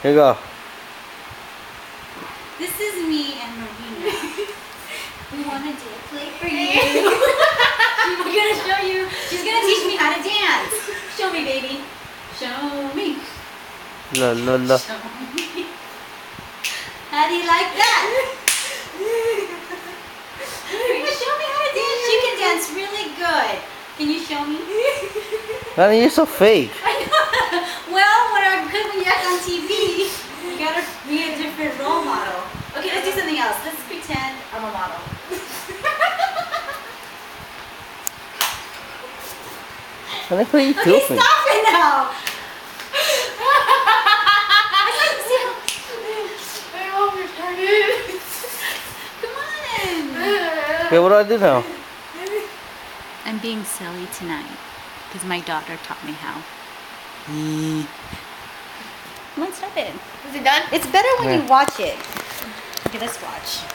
Here you go. This is me and Marina. We want to do a play for you. We're going to show you. She's going to teach me how to dance. Show me, baby. Show me. No, no, no. Show me. How do you like that? Marina, show me how to dance. She can dance really good. Can you show me? Honey, you're so fake. Well, when you act on TV, you gotta be a different role model. Okay, let's do something else. Let's pretend I'm a model. Honey, what are you Okay, doing? stop it now. Come on. Okay, what do I do now? I'm being silly tonight because my daughter taught me how. Come on, stop it. Is it done? It's better when Yeah. you watch it. Okay, let's watch.